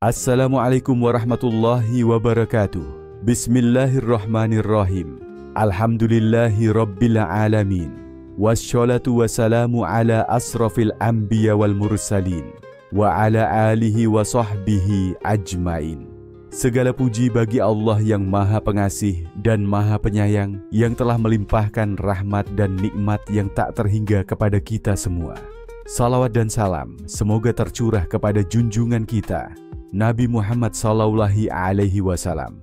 Assalamualaikum warahmatullahi wabarakatuh. Bismillahirrahmanirrahim. Alhamdulillahi rabbil alamin. Wassalatu wassalamu ala asrafil anbiya wal mursalin wa ala alihi wa sahbihi ajmain. Segala puji bagi Allah yang Maha Pengasih dan Maha Penyayang, yang telah melimpahkan rahmat dan nikmat yang tak terhingga kepada kita semua. Salawat dan salam semoga tercurah kepada junjungan kita Nabi Muhammad SAW,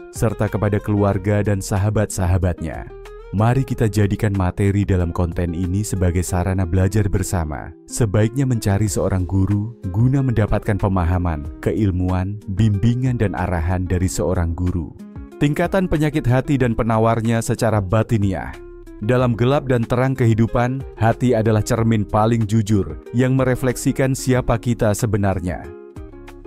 serta kepada keluarga dan sahabat-sahabatnya. Mari kita jadikan materi dalam konten ini sebagai sarana belajar bersama. Sebaiknya mencari seorang guru guna mendapatkan pemahaman, keilmuan, bimbingan dan arahan dari seorang guru. Tingkatan penyakit hati dan penawarnya secara batiniah. Dalam gelap dan terang kehidupan, hati adalah cermin paling jujur yang merefleksikan siapa kita sebenarnya.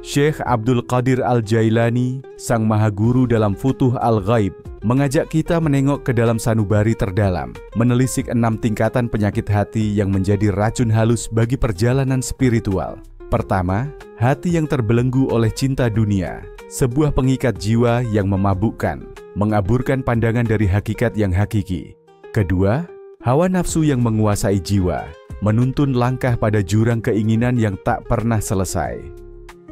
Syekh Abdul Qadir Al-Jailani, sang maha guru dalam Futuh Al-Ghaib, mengajak kita menengok ke dalam sanubari terdalam, menelisik 6 tingkatan penyakit hati yang menjadi racun halus bagi perjalanan spiritual. Pertama, hati yang terbelenggu oleh cinta dunia, sebuah pengikat jiwa yang memabukkan, mengaburkan pandangan dari hakikat yang hakiki. Kedua, hawa nafsu yang menguasai jiwa, menuntun langkah pada jurang keinginan yang tak pernah selesai.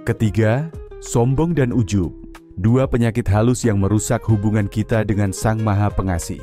Ketiga, sombong dan ujub, 2 penyakit halus yang merusak hubungan kita dengan Sang Maha Pengasih.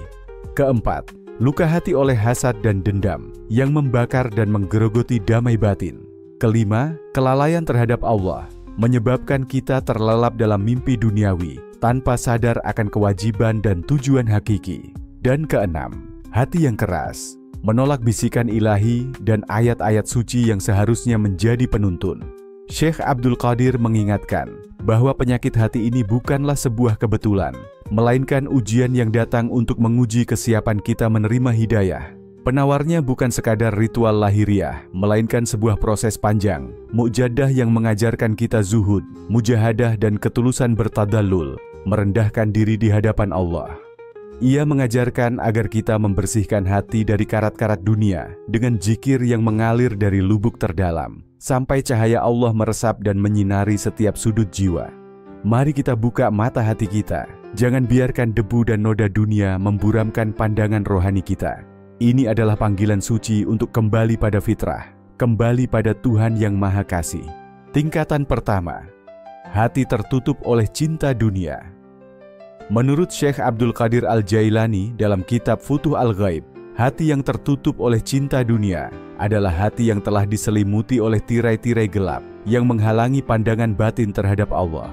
Keempat, luka hati oleh hasad dan dendam yang membakar dan menggerogoti damai batin. Kelima, kelalaian terhadap Allah, menyebabkan kita terlelap dalam mimpi duniawi tanpa sadar akan kewajiban dan tujuan hakiki. Dan keenam, hati yang keras, menolak bisikan ilahi dan ayat-ayat suci yang seharusnya menjadi penuntun. Syekh Abdul Qadir mengingatkan bahwa penyakit hati ini bukanlah sebuah kebetulan, melainkan ujian yang datang untuk menguji kesiapan kita menerima hidayah. Penawarnya bukan sekadar ritual lahiriah, melainkan sebuah proses panjang, mujadah yang mengajarkan kita zuhud, mujahadah dan ketulusan bertadallul, merendahkan diri di hadapan Allah. Ia mengajarkan agar kita membersihkan hati dari karat-karat dunia dengan zikir yang mengalir dari lubuk terdalam, sampai cahaya Allah meresap dan menyinari setiap sudut jiwa. Mari kita buka mata hati kita, jangan biarkan debu dan noda dunia memburamkan pandangan rohani kita. Ini adalah panggilan suci untuk kembali pada fitrah, kembali pada Tuhan yang Maha Kasih. Tingkatan pertama, hati tertutup oleh cinta dunia. Menurut Syekh Abdul Qadir Al-Jailani dalam kitab Futuh Al-Ghaib, hati yang tertutup oleh cinta dunia adalah hati yang telah diselimuti oleh tirai-tirai gelap yang menghalangi pandangan batin terhadap Allah.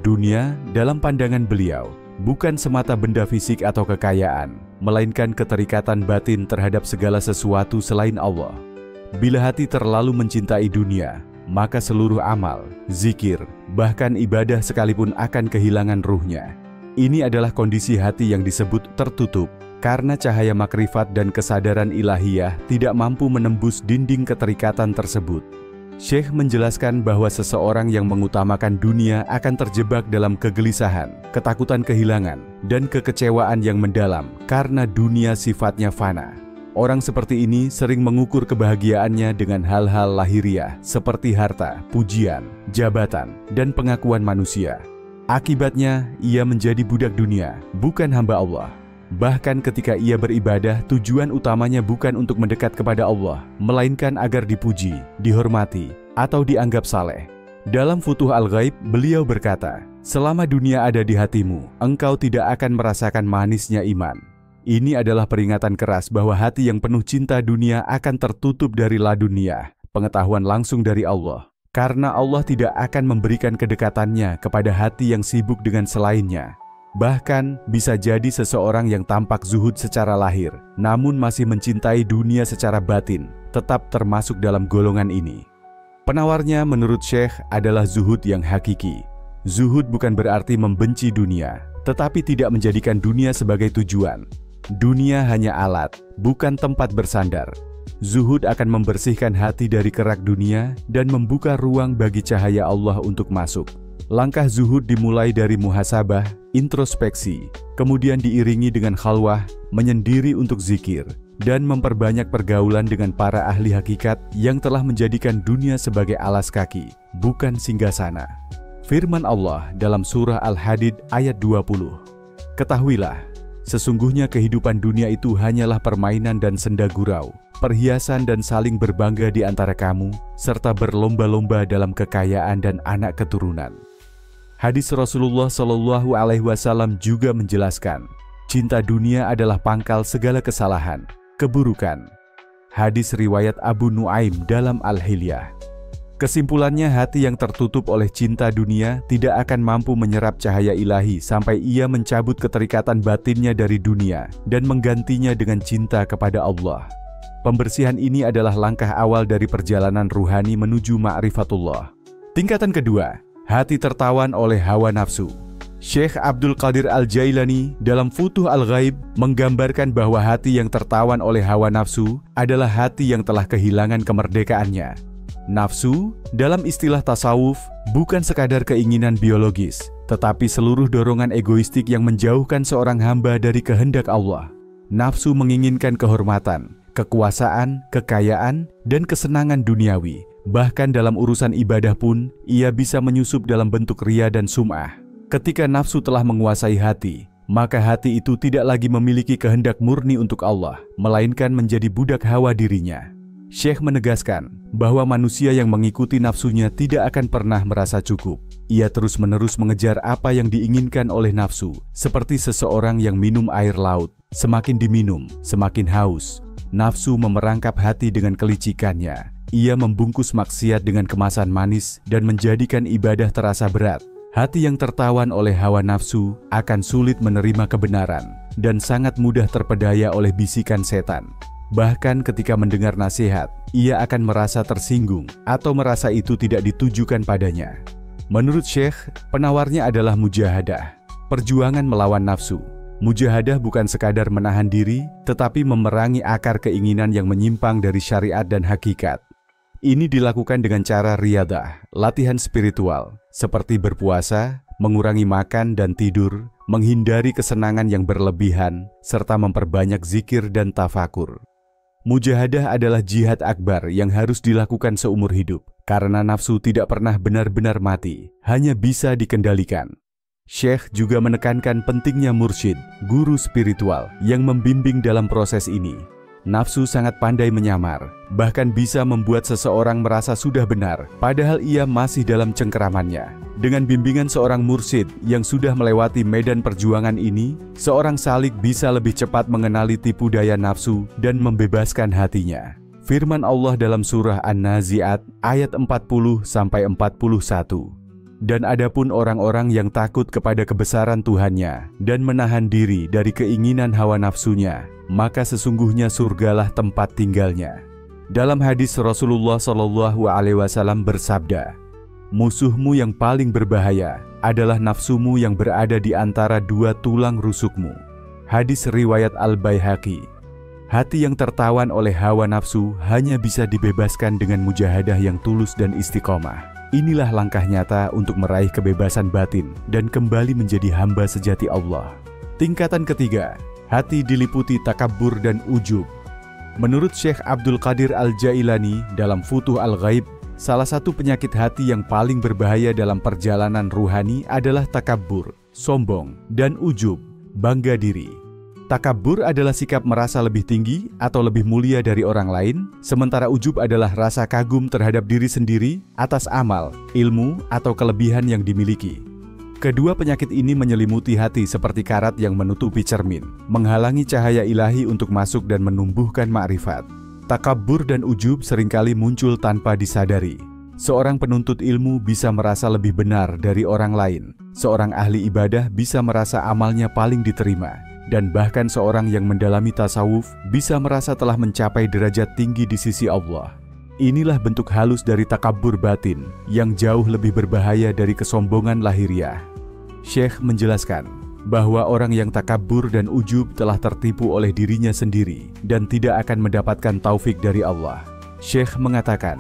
Dunia dalam pandangan beliau bukan semata benda fisik atau kekayaan, melainkan keterikatan batin terhadap segala sesuatu selain Allah. Bila hati terlalu mencintai dunia, maka seluruh amal, zikir, bahkan ibadah sekalipun akan kehilangan ruhnya. Ini adalah kondisi hati yang disebut tertutup, karena cahaya makrifat dan kesadaran ilahiyah tidak mampu menembus dinding keterikatan tersebut. Syekh menjelaskan bahwa seseorang yang mengutamakan dunia akan terjebak dalam kegelisahan, ketakutan kehilangan, dan kekecewaan yang mendalam karena dunia sifatnya fana. Orang seperti ini sering mengukur kebahagiaannya dengan hal-hal lahiriah seperti harta, pujian, jabatan, dan pengakuan manusia. Akibatnya, ia menjadi budak dunia, bukan hamba Allah. Bahkan ketika ia beribadah, tujuan utamanya bukan untuk mendekat kepada Allah, melainkan agar dipuji, dihormati, atau dianggap saleh. Dalam Futuh Al-Ghaib, beliau berkata, "Selama dunia ada di hatimu, engkau tidak akan merasakan manisnya iman." Ini adalah peringatan keras bahwa hati yang penuh cinta dunia akan tertutup dari laduniyah, pengetahuan langsung dari Allah. Karena Allah tidak akan memberikan kedekatannya kepada hati yang sibuk dengan selainnya. Bahkan bisa jadi seseorang yang tampak zuhud secara lahir, namun masih mencintai dunia secara batin, tetap termasuk dalam golongan ini. Penawarnya menurut Syekh adalah zuhud yang hakiki. Zuhud bukan berarti membenci dunia, tetapi tidak menjadikan dunia sebagai tujuan. Dunia hanya alat, bukan tempat bersandar. Zuhud akan membersihkan hati dari kerak dunia dan membuka ruang bagi cahaya Allah untuk masuk. Langkah zuhud dimulai dari muhasabah, introspeksi, kemudian diiringi dengan khalwah, menyendiri untuk zikir, dan memperbanyak pergaulan dengan para ahli hakikat yang telah menjadikan dunia sebagai alas kaki, bukan singgasana. Firman Allah dalam surah Al-Hadid ayat 20. Ketahuilah, sesungguhnya kehidupan dunia itu hanyalah permainan dan senda gurau, perhiasan dan saling berbangga di antara kamu, serta berlomba-lomba dalam kekayaan dan anak keturunan. Hadis Rasulullah SAW juga menjelaskan, cinta dunia adalah pangkal segala kesalahan, keburukan. Hadis riwayat Abu Nuaim dalam Al-Hilyah. Kesimpulannya, hati yang tertutup oleh cinta dunia tidak akan mampu menyerap cahaya ilahi sampai ia mencabut keterikatan batinnya dari dunia dan menggantinya dengan cinta kepada Allah. Pembersihan ini adalah langkah awal dari perjalanan ruhani menuju ma'rifatullah. Tingkatan kedua, hati tertawan oleh hawa nafsu. Syekh Abdul Qadir Al-Jailani dalam Futuh Al-Ghaib menggambarkan bahwa hati yang tertawan oleh hawa nafsu adalah hati yang telah kehilangan kemerdekaannya. Nafsu, dalam istilah tasawuf, bukan sekadar keinginan biologis, tetapi seluruh dorongan egoistik yang menjauhkan seorang hamba dari kehendak Allah. Nafsu menginginkan kehormatan, kekuasaan, kekayaan, dan kesenangan duniawi. Bahkan dalam urusan ibadah pun, ia bisa menyusup dalam bentuk riya dan sum'ah. Ketika nafsu telah menguasai hati, maka hati itu tidak lagi memiliki kehendak murni untuk Allah, melainkan menjadi budak hawa dirinya. Syekh menegaskan bahwa manusia yang mengikuti nafsunya tidak akan pernah merasa cukup. Ia terus-menerus mengejar apa yang diinginkan oleh nafsu, seperti seseorang yang minum air laut. Semakin diminum, semakin haus. Nafsu memerangkap hati dengan kelicikannya. Ia membungkus maksiat dengan kemasan manis dan menjadikan ibadah terasa berat. Hati yang tertawan oleh hawa nafsu akan sulit menerima kebenaran dan sangat mudah terpedaya oleh bisikan setan. Bahkan ketika mendengar nasihat, ia akan merasa tersinggung atau merasa itu tidak ditujukan padanya. Menurut Syekh, penawarnya adalah mujahadah, perjuangan melawan nafsu. Mujahadah bukan sekadar menahan diri, tetapi memerangi akar keinginan yang menyimpang dari syariat dan hakikat. Ini dilakukan dengan cara riyadah, latihan spiritual, seperti berpuasa, mengurangi makan dan tidur, menghindari kesenangan yang berlebihan, serta memperbanyak zikir dan tafakur. Mujahadah adalah jihad akbar yang harus dilakukan seumur hidup, karena nafsu tidak pernah benar-benar mati, hanya bisa dikendalikan. Syekh juga menekankan pentingnya mursyid, guru spiritual, yang membimbing dalam proses ini. Nafsu sangat pandai menyamar, bahkan bisa membuat seseorang merasa sudah benar, padahal ia masih dalam cengkeramannya. Dengan bimbingan seorang mursyid yang sudah melewati medan perjuangan ini, seorang salik bisa lebih cepat mengenali tipu daya nafsu dan membebaskan hatinya. Firman Allah dalam surah An-Nazi'at ayat 40-41. Dan adapun orang-orang yang takut kepada kebesaran Tuhannya dan menahan diri dari keinginan hawa nafsunya, maka sesungguhnya surgalah tempat tinggalnya. Dalam hadis Rasulullah SAW bersabda, musuhmu yang paling berbahaya adalah nafsumu yang berada di antara dua tulang rusukmu. Hadis riwayat Al-Baihaqi. Hati yang tertawan oleh hawa nafsu hanya bisa dibebaskan dengan mujahadah yang tulus dan istiqomah. Inilah langkah nyata untuk meraih kebebasan batin dan kembali menjadi hamba sejati Allah. Tingkatan ketiga, hati diliputi takabbur dan ujub. Menurut Syekh Abdul Qadir Al-Jailani dalam Futuh Al-Ghaib, salah satu penyakit hati yang paling berbahaya dalam perjalanan ruhani adalah takabbur, sombong, dan ujub, bangga diri. Takabbur adalah sikap merasa lebih tinggi atau lebih mulia dari orang lain, sementara ujub adalah rasa kagum terhadap diri sendiri atas amal, ilmu, atau kelebihan yang dimiliki. Kedua penyakit ini menyelimuti hati seperti karat yang menutupi cermin, menghalangi cahaya ilahi untuk masuk dan menumbuhkan ma'rifat. Takabbur dan ujub seringkali muncul tanpa disadari. Seorang penuntut ilmu bisa merasa lebih benar dari orang lain. Seorang ahli ibadah bisa merasa amalnya paling diterima. Dan bahkan seorang yang mendalami tasawuf bisa merasa telah mencapai derajat tinggi di sisi Allah. Inilah bentuk halus dari takabbur batin yang jauh lebih berbahaya dari kesombongan lahiriah. Syekh menjelaskan bahwa orang yang takabbur dan ujub telah tertipu oleh dirinya sendiri dan tidak akan mendapatkan taufik dari Allah. Syekh mengatakan,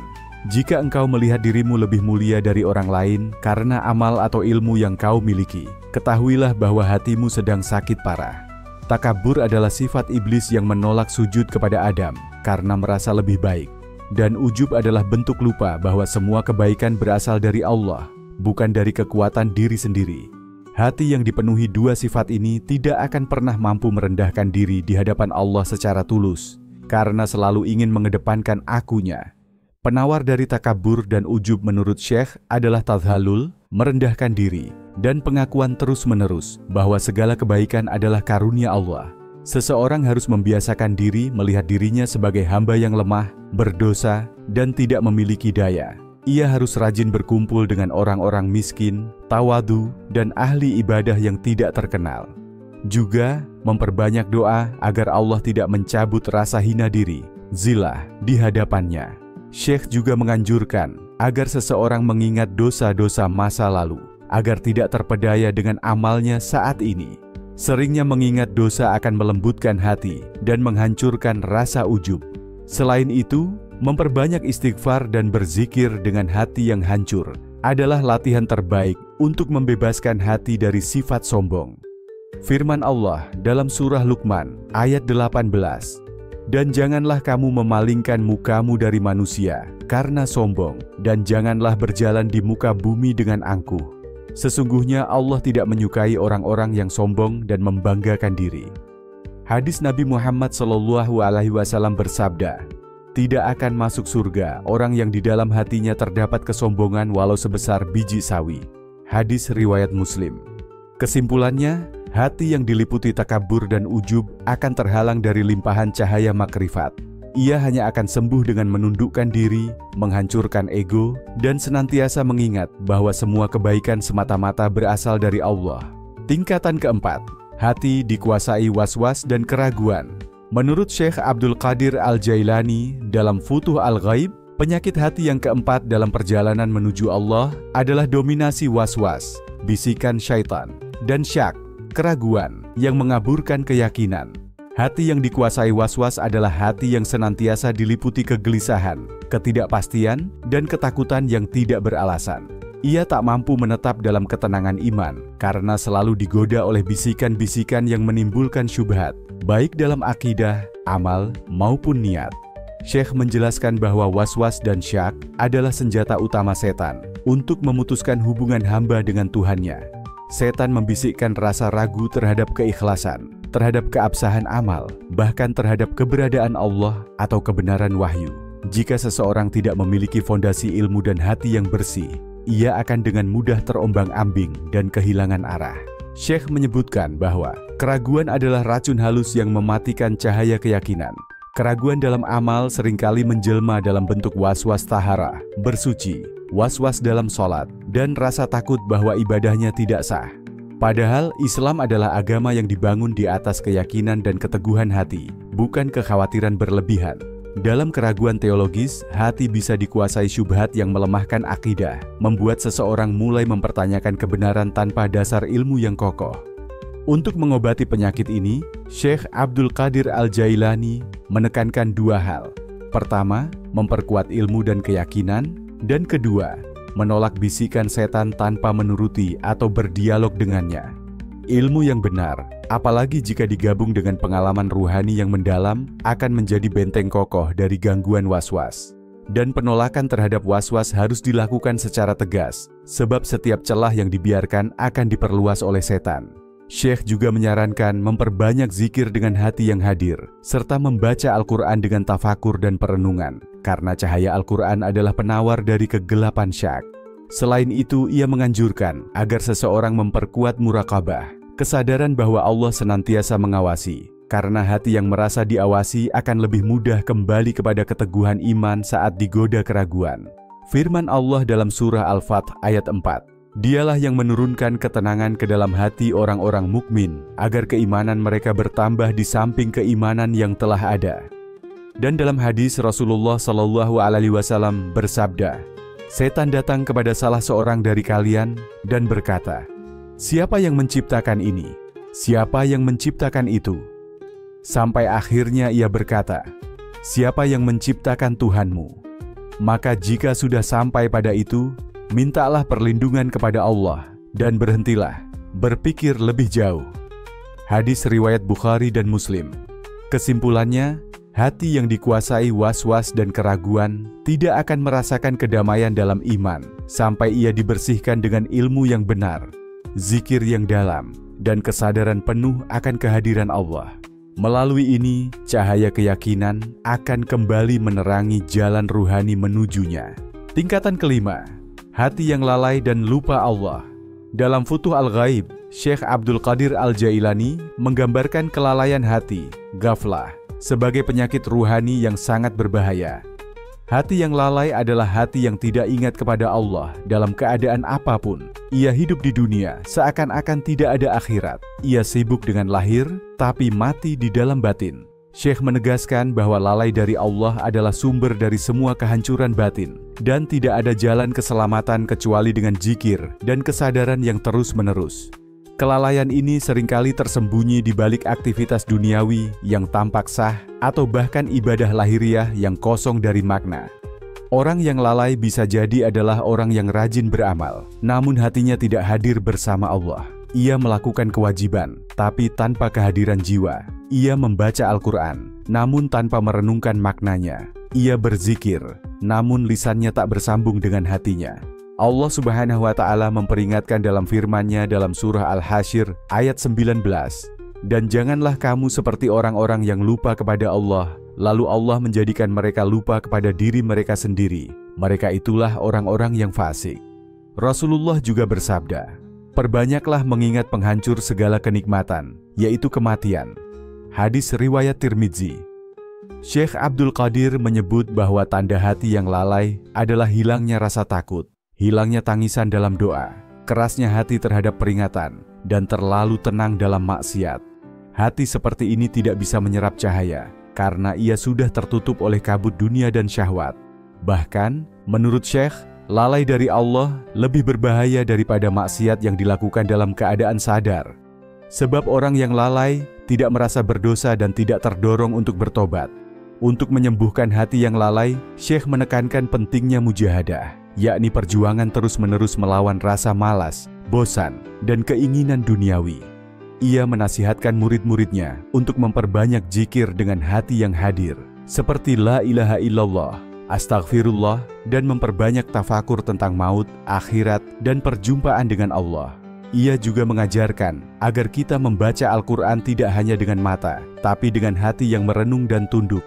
jika engkau melihat dirimu lebih mulia dari orang lain karena amal atau ilmu yang kau miliki, ketahuilah bahwa hatimu sedang sakit parah. Takabur adalah sifat iblis yang menolak sujud kepada Adam karena merasa lebih baik. Dan ujub adalah bentuk lupa bahwa semua kebaikan berasal dari Allah, bukan dari kekuatan diri sendiri. Hati yang dipenuhi dua sifat ini tidak akan pernah mampu merendahkan diri di hadapan Allah secara tulus, karena selalu ingin mengedepankan akunya. Penawar dari takabur dan ujub menurut Syekh adalah tadhalul, merendahkan diri, dan pengakuan terus-menerus bahwa segala kebaikan adalah karunia Allah. Seseorang harus membiasakan diri melihat dirinya sebagai hamba yang lemah, berdosa, dan tidak memiliki daya. Ia harus rajin berkumpul dengan orang-orang miskin, tawadu, dan ahli ibadah yang tidak terkenal. Juga memperbanyak doa agar Allah tidak mencabut rasa hina diri, zilah, di hadapannya. Syekh juga menganjurkan agar seseorang mengingat dosa-dosa masa lalu, agar tidak terpedaya dengan amalnya saat ini. Seringnya mengingat dosa akan melembutkan hati dan menghancurkan rasa ujub. Selain itu, memperbanyak istighfar dan berzikir dengan hati yang hancur adalah latihan terbaik untuk membebaskan hati dari sifat sombong. Firman Allah dalam surah Luqman ayat 18, "Dan janganlah kamu memalingkan mukamu dari manusia karena sombong, dan janganlah berjalan di muka bumi dengan angkuh. Sesungguhnya Allah tidak menyukai orang-orang yang sombong dan membanggakan diri." Hadis Nabi Muhammad SAW bersabda, "Tidak akan masuk surga orang yang di dalam hatinya terdapat kesombongan walau sebesar biji sawi." Hadis riwayat Muslim. Kesimpulannya, hati yang diliputi takabur dan ujub akan terhalang dari limpahan cahaya makrifat. Ia hanya akan sembuh dengan menundukkan diri, menghancurkan ego, dan senantiasa mengingat bahwa semua kebaikan semata-mata berasal dari Allah. Tingkatan keempat, hati dikuasai was-was dan keraguan. Menurut Syekh Abdul Qadir Al-Jailani dalam Futuh Al-Ghaib, penyakit hati yang keempat dalam perjalanan menuju Allah adalah dominasi was-was, bisikan syaitan, dan syak, keraguan yang mengaburkan keyakinan. Hati yang dikuasai was-was adalah hati yang senantiasa diliputi kegelisahan, ketidakpastian, dan ketakutan yang tidak beralasan. Ia tak mampu menetap dalam ketenangan iman karena selalu digoda oleh bisikan-bisikan yang menimbulkan syubhat, baik dalam akidah, amal, maupun niat. Syekh menjelaskan bahwa was-was dan syak adalah senjata utama setan untuk memutuskan hubungan hamba dengan Tuhannya. Setan membisikkan rasa ragu terhadap keikhlasan, terhadap keabsahan amal, bahkan terhadap keberadaan Allah atau kebenaran wahyu. Jika seseorang tidak memiliki fondasi ilmu dan hati yang bersih, ia akan dengan mudah terombang-ambing dan kehilangan arah. Syekh menyebutkan bahwa keraguan adalah racun halus yang mematikan cahaya keyakinan. Keraguan dalam amal seringkali menjelma dalam bentuk was-was taharah, bersuci, was-was dalam sholat, dan rasa takut bahwa ibadahnya tidak sah. Padahal Islam adalah agama yang dibangun di atas keyakinan dan keteguhan hati, bukan kekhawatiran berlebihan. Dalam keraguan teologis, hati bisa dikuasai syubhat yang melemahkan akidah, membuat seseorang mulai mempertanyakan kebenaran tanpa dasar ilmu yang kokoh. Untuk mengobati penyakit ini, Syekh Abdul Qadir Al-Jailani menekankan dua hal. Pertama, memperkuat ilmu dan keyakinan, dan kedua, menolak bisikan setan tanpa menuruti atau berdialog dengannya. Ilmu yang benar, apalagi jika digabung dengan pengalaman ruhani yang mendalam, akan menjadi benteng kokoh dari gangguan was-was. Dan penolakan terhadap was-was harus dilakukan secara tegas, sebab setiap celah yang dibiarkan akan diperluas oleh setan. Syekh juga menyarankan memperbanyak zikir dengan hati yang hadir, serta membaca Al-Quran dengan tafakur dan perenungan, karena cahaya Al-Quran adalah penawar dari kegelapan syak. Selain itu, ia menganjurkan agar seseorang memperkuat muraqabah, kesadaran bahwa Allah senantiasa mengawasi, karena hati yang merasa diawasi akan lebih mudah kembali kepada keteguhan iman saat digoda keraguan. Firman Allah dalam surah Al-Fath ayat 4, "Dialah yang menurunkan ketenangan ke dalam hati orang-orang mukmin agar keimanan mereka bertambah di samping keimanan yang telah ada." Dan dalam hadis Rasulullah SAW bersabda, "Setan datang kepada salah seorang dari kalian dan berkata, 'Siapa yang menciptakan ini? Siapa yang menciptakan itu?' Sampai akhirnya ia berkata, 'Siapa yang menciptakan Tuhanmu?' Maka jika sudah sampai pada itu, mintalah perlindungan kepada Allah dan berhentilah berpikir lebih jauh." Hadis riwayat Bukhari dan Muslim. Kesimpulannya, Hati yang dikuasai was-was dan keraguan tidak akan merasakan kedamaian dalam iman sampai ia dibersihkan dengan ilmu yang benar, zikir yang dalam, dan kesadaran penuh akan kehadiran Allah. Melalui ini, cahaya keyakinan akan kembali menerangi jalan ruhani menujunya. Tingkatan kelima, hati yang lalai dan lupa Allah. Dalam Futuh Al-Ghaib, Syekh Abdul Qadir Al-Jailani menggambarkan kelalaian hati, ghaflah, sebagai penyakit ruhani yang sangat berbahaya. Hati yang lalai adalah hati yang tidak ingat kepada Allah dalam keadaan apapun. Ia hidup di dunia seakan-akan tidak ada akhirat. Ia sibuk dengan lahir, tapi mati di dalam batin. Syekh menegaskan bahwa lalai dari Allah adalah sumber dari semua kehancuran batin, dan tidak ada jalan keselamatan kecuali dengan zikir dan kesadaran yang terus-menerus. Kelalaian ini seringkali tersembunyi di balik aktivitas duniawi yang tampak sah atau bahkan ibadah lahiriah yang kosong dari makna. Orang yang lalai bisa jadi adalah orang yang rajin beramal, namun hatinya tidak hadir bersama Allah. Ia melakukan kewajiban, tapi tanpa kehadiran jiwa. Ia membaca Al-Quran, namun tanpa merenungkan maknanya. Ia berzikir, namun lisannya tak bersambung dengan hatinya. Allah Subhanahu wa Ta'ala memperingatkan dalam firman-Nya dalam surah Al-Hasyr ayat 19, "Dan janganlah kamu seperti orang-orang yang lupa kepada Allah, lalu Allah menjadikan mereka lupa kepada diri mereka sendiri. Mereka itulah orang-orang yang fasik." Rasulullah juga bersabda, "Perbanyaklah mengingat penghancur segala kenikmatan, yaitu kematian." Hadis riwayat Tirmidzi. Syekh Abdul Qadir menyebut bahwa tanda hati yang lalai adalah hilangnya rasa takut, hilangnya tangisan dalam doa, kerasnya hati terhadap peringatan, dan terlalu tenang dalam maksiat. Hati seperti ini tidak bisa menyerap cahaya, karena ia sudah tertutup oleh kabut dunia dan syahwat. Bahkan, menurut Syekh, lalai dari Allah lebih berbahaya daripada maksiat yang dilakukan dalam keadaan sadar. Sebab orang yang lalai tidak merasa berdosa dan tidak terdorong untuk bertobat. Untuk menyembuhkan hati yang lalai, Syekh menekankan pentingnya mujahadah, yakni perjuangan terus-menerus melawan rasa malas, bosan, dan keinginan duniawi. Ia menasihatkan murid-muridnya untuk memperbanyak zikir dengan hati yang hadir, seperti la ilaha illallah, astaghfirullah, dan memperbanyak tafakur tentang maut, akhirat, dan perjumpaan dengan Allah. Ia juga mengajarkan agar kita membaca Al-Quran tidak hanya dengan mata, tapi dengan hati yang merenung dan tunduk.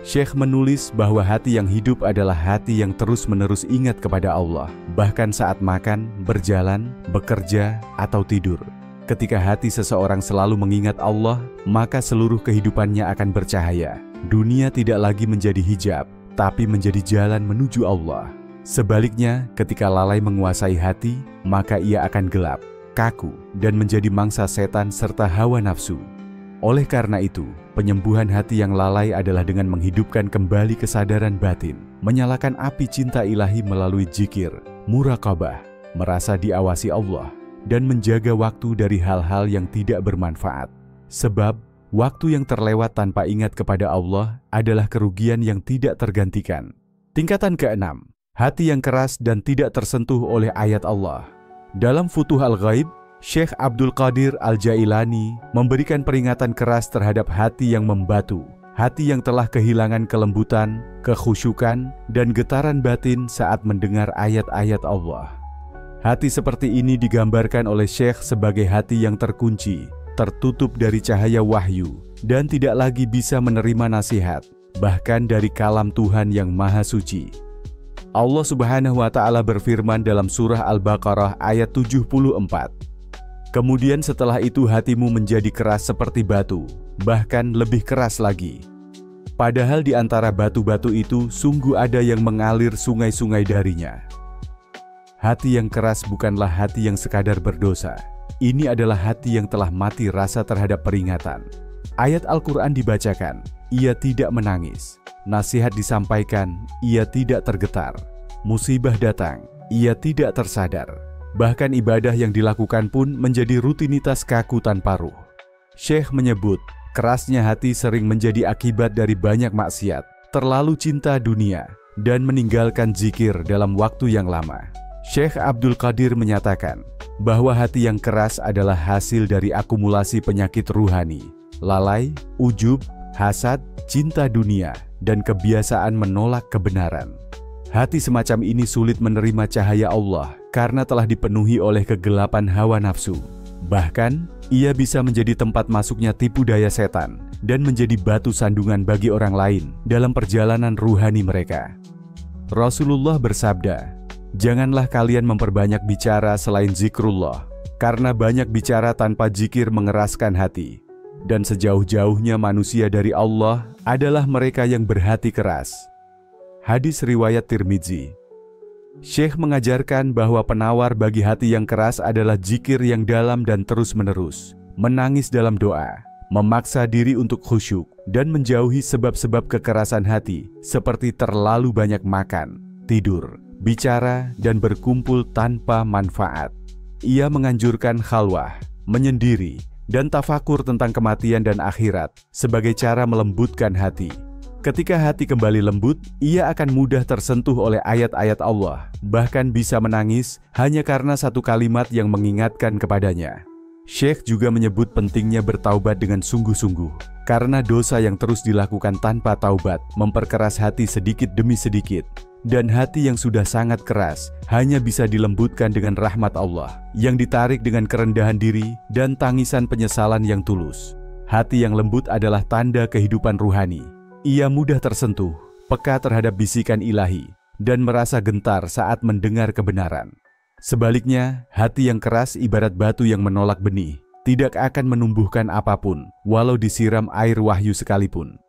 Syekh menulis bahwa hati yang hidup adalah hati yang terus-menerus ingat kepada Allah, bahkan saat makan, berjalan, bekerja, atau tidur. Ketika hati seseorang selalu mengingat Allah, maka seluruh kehidupannya akan bercahaya. Dunia tidak lagi menjadi hijab, tapi menjadi jalan menuju Allah. Sebaliknya, ketika lalai menguasai hati, maka ia akan gelap, kaku, dan menjadi mangsa setan serta hawa nafsu. Oleh karena itu, penyembuhan hati yang lalai adalah dengan menghidupkan kembali kesadaran batin, menyalakan api cinta ilahi melalui zikir, muraqabah, merasa diawasi Allah, dan menjaga waktu dari hal-hal yang tidak bermanfaat. Sebab, waktu yang terlewat tanpa ingat kepada Allah adalah kerugian yang tidak tergantikan. Tingkatan keenam, hati yang keras dan tidak tersentuh oleh ayat Allah. Dalam Futuh Al-Ghaib, Syekh Abdul Qadir Al-Jailani memberikan peringatan keras terhadap hati yang membatu, hati yang telah kehilangan kelembutan, kekhusyukan, dan getaran batin saat mendengar ayat-ayat Allah. Hati seperti ini digambarkan oleh Syekh sebagai hati yang terkunci, tertutup dari cahaya wahyu, dan tidak lagi bisa menerima nasihat, bahkan dari kalam Tuhan yang Maha Suci. Allah Subhanahu wa Ta'ala berfirman dalam surah Al-Baqarah ayat 74. "Kemudian setelah itu hatimu menjadi keras seperti batu, bahkan lebih keras lagi. Padahal di antara batu-batu itu sungguh ada yang mengalir sungai-sungai darinya." Hati yang keras bukanlah hati yang sekadar berdosa. Ini adalah hati yang telah mati rasa terhadap peringatan. Ayat Al-Quran dibacakan, ia tidak menangis. Nasihat disampaikan, ia tidak tergetar. Musibah datang, ia tidak tersadar. Bahkan ibadah yang dilakukan pun menjadi rutinitas kaku tanpa ruh. Syekh menyebut, kerasnya hati sering menjadi akibat dari banyak maksiat, terlalu cinta dunia, dan meninggalkan zikir dalam waktu yang lama. Syekh Abdul Qadir menyatakan bahwa hati yang keras adalah hasil dari akumulasi penyakit ruhani, lalai, ujub, hasad, cinta dunia, dan kebiasaan menolak kebenaran. Hati semacam ini sulit menerima cahaya Allah karena telah dipenuhi oleh kegelapan hawa nafsu. Bahkan, ia bisa menjadi tempat masuknya tipu daya setan dan menjadi batu sandungan bagi orang lain dalam perjalanan ruhani mereka. Rasulullah bersabda, "Janganlah kalian memperbanyak bicara selain zikrullah, karena banyak bicara tanpa zikir mengeraskan hati. Dan sejauh-jauhnya manusia dari Allah adalah mereka yang berhati keras." Hadis riwayat Tirmidzi. Syekh mengajarkan bahwa penawar bagi hati yang keras adalah zikir yang dalam dan terus-menerus, menangis dalam doa, memaksa diri untuk khusyuk, dan menjauhi sebab-sebab kekerasan hati seperti terlalu banyak makan, tidur, bicara, dan berkumpul tanpa manfaat. Ia menganjurkan khalwah, menyendiri, dan tafakur tentang kematian dan akhirat sebagai cara melembutkan hati. Ketika hati kembali lembut, ia akan mudah tersentuh oleh ayat-ayat Allah, bahkan bisa menangis hanya karena satu kalimat yang mengingatkan kepadanya. Syekh juga menyebut pentingnya bertaubat dengan sungguh-sungguh, karena dosa yang terus dilakukan tanpa taubat memperkeras hati sedikit demi sedikit, dan hati yang sudah sangat keras hanya bisa dilembutkan dengan rahmat Allah yang ditarik dengan kerendahan diri dan tangisan penyesalan yang tulus. Hati yang lembut adalah tanda kehidupan ruhani. Ia mudah tersentuh, peka terhadap bisikan ilahi, dan merasa gentar saat mendengar kebenaran. Sebaliknya, hati yang keras ibarat batu yang menolak benih, tidak akan menumbuhkan apapun, walau disiram air wahyu sekalipun.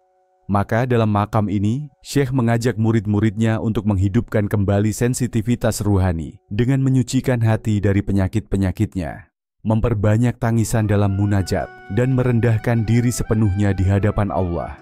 Maka dalam makam ini, Syekh mengajak murid-muridnya untuk menghidupkan kembali sensitivitas ruhani dengan menyucikan hati dari penyakit-penyakitnya, memperbanyak tangisan dalam munajat, dan merendahkan diri sepenuhnya di hadapan Allah.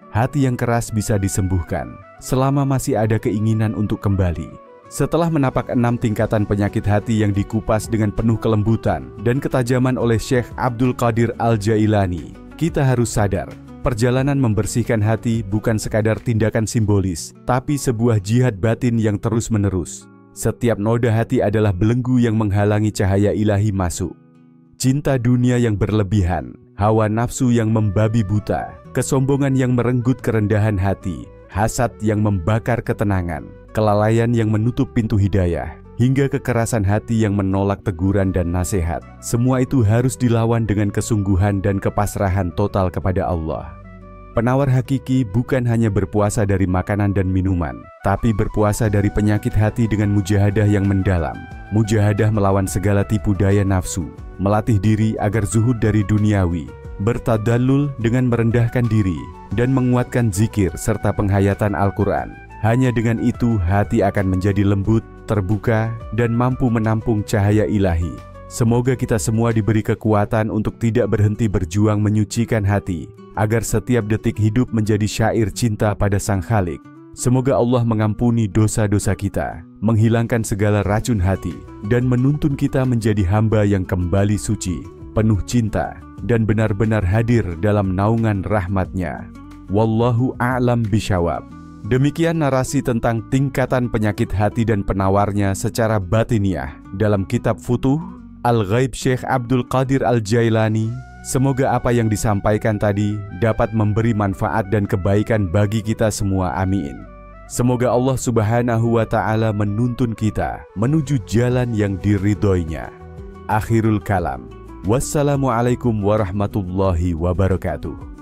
Hati yang keras bisa disembuhkan selama masih ada keinginan untuk kembali. Setelah menapak 6 tingkatan penyakit hati yang dikupas dengan penuh kelembutan dan ketajaman oleh Syekh Abdul Qadir Al-Jailani, kita harus sadar, perjalanan membersihkan hati bukan sekadar tindakan simbolis, tapi sebuah jihad batin yang terus-menerus. Setiap noda hati adalah belenggu yang menghalangi cahaya ilahi masuk. Cinta dunia yang berlebihan, hawa nafsu yang membabi buta, kesombongan yang merenggut kerendahan hati, hasad yang membakar ketenangan, kelalaian yang menutup pintu hidayah, hingga kekerasan hati yang menolak teguran dan nasihat. Semua itu harus dilawan dengan kesungguhan dan kepasrahan total kepada Allah. Penawar hakiki bukan hanya berpuasa dari makanan dan minuman, tapi berpuasa dari penyakit hati dengan mujahadah yang mendalam. Mujahadah melawan segala tipu daya nafsu, melatih diri agar zuhud dari duniawi, bertadallul dengan merendahkan diri, dan menguatkan zikir serta penghayatan Al-Quran. Hanya dengan itu hati akan menjadi lembut, terbuka, dan mampu menampung cahaya ilahi. Semoga kita semua diberi kekuatan untuk tidak berhenti berjuang menyucikan hati, agar setiap detik hidup menjadi syair cinta pada Sang Khalik. Semoga Allah mengampuni dosa-dosa kita, menghilangkan segala racun hati, dan menuntun kita menjadi hamba yang kembali suci, penuh cinta, dan benar-benar hadir dalam naungan rahmat-Nya. Wallahu a'lam bishawab. Demikian narasi tentang tingkatan penyakit hati dan penawarnya secara batiniah dalam kitab Futuh Al-Ghaib Syekh Abdul Qadir Al-Jailani. Semoga apa yang disampaikan tadi dapat memberi manfaat dan kebaikan bagi kita semua, amin. Semoga Allah Subhanahu wa Ta'ala menuntun kita menuju jalan yang diridhoinya. Akhirul kalam. Wassalamualaikum warahmatullahi wabarakatuh.